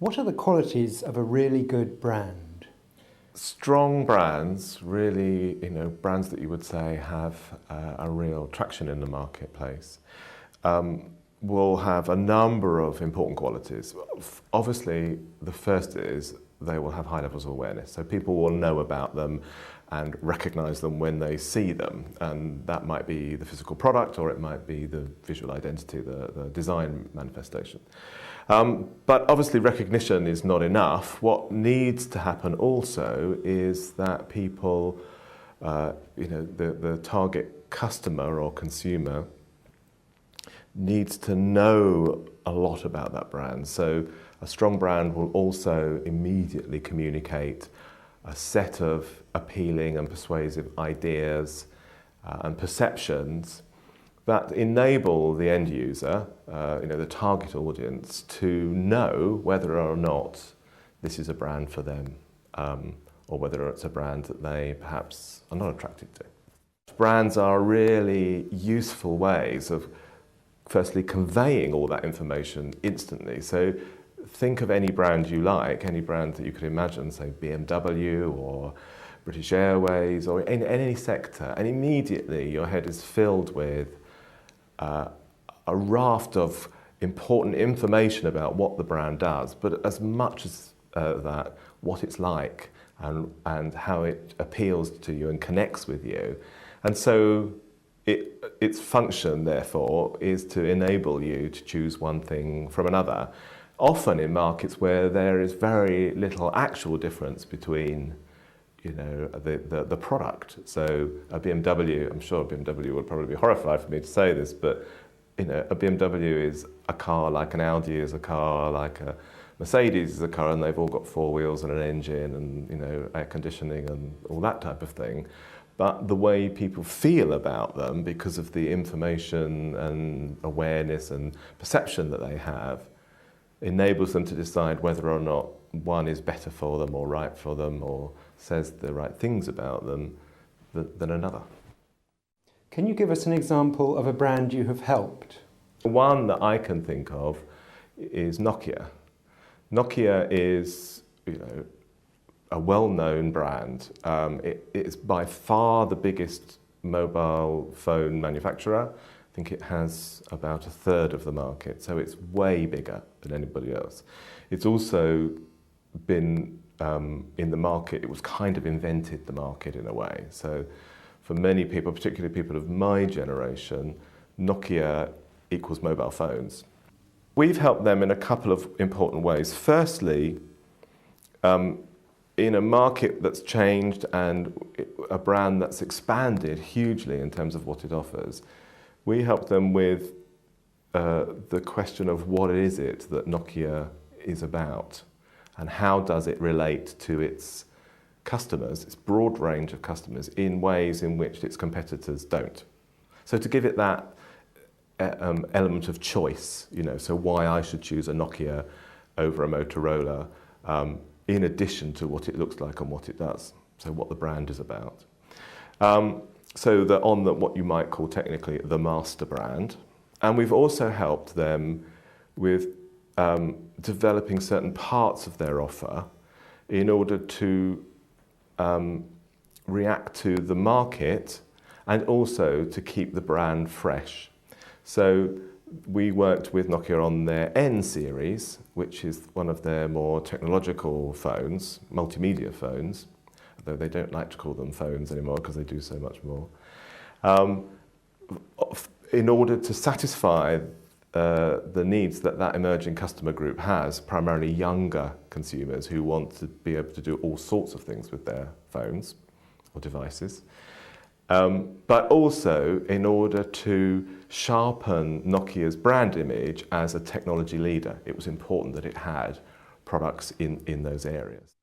What are the qualities of a really good brand? Strong brands, really, brands that you would say have a real traction in the marketplace, will have a number of important qualities. Obviously, the first is they will have high levels of awareness. So people will know about them and recognize them when they see them. And that might be the physical product, or it might be the visual identity, the design manifestation. But obviously recognition is not enough. What needs to happen also is that people, the target customer or consumer needs to know a lot about that brand. So a strong brand will also immediately communicate a set of appealing and persuasive ideas and perceptions that enable the end user, the target audience, to know whether or not this is a brand for them, or whether it's a brand that they perhaps are not attracted to. Brands are really useful ways of firstly conveying all that information instantly. So think of any brand you like, any brand that you could imagine, say BMW or British Airways or in any sector, and immediately your head is filled with a raft of important information about what the brand does, but as much as that, what it's like and how it appeals to you and connects with you. And so its function, therefore, is to enable you to choose one thing from another, often in markets where there is very little actual difference between the product. So a BMW, I'm sure BMW would probably be horrified for me to say this, but a BMW is a car like an Audi is a car, like a Mercedes is a car, and they've all got four wheels and an engine and air conditioning and all that type of thing. But the way people feel about them, because of the information and awareness and perception that they have, enables them to decide whether or not one is better for them or right for them or says the right things about them than another. Can you give us an example of a brand you have helped? One that I can think of is Nokia. Nokia is, a well-known brand. It's by far the biggest mobile phone manufacturer. I think it has about a third of the market, so it's way bigger than anybody else. It's also been in the market, it was kind of invented the market in a way. So for many people, particularly people of my generation, Nokia equals mobile phones. We've helped them in a couple of important ways. Firstly, in a market that's changed and a brand that's expanded hugely in terms of what it offers, we help them with the question of what is it that Nokia is about and how does it relate to its customers, its broad range of customers, in ways in which its competitors don't. So to give it that element of choice, so why I should choose a Nokia over a Motorola, in addition to what it looks like and what it does, so what the brand is about. So they're on what you might call technically the master brand. And we've also helped them with developing certain parts of their offer in order to react to the market and also to keep the brand fresh. So we worked with Nokia on their N series, which is one of their more technological phones, multimedia phones, though they don't like to call them phones anymore because they do so much more, in order to satisfy the needs that emerging customer group has, primarily younger consumers who want to be able to do all sorts of things with their phones or devices. But also in order to sharpen Nokia's brand image as a technology leader. It was important that it had products in those areas.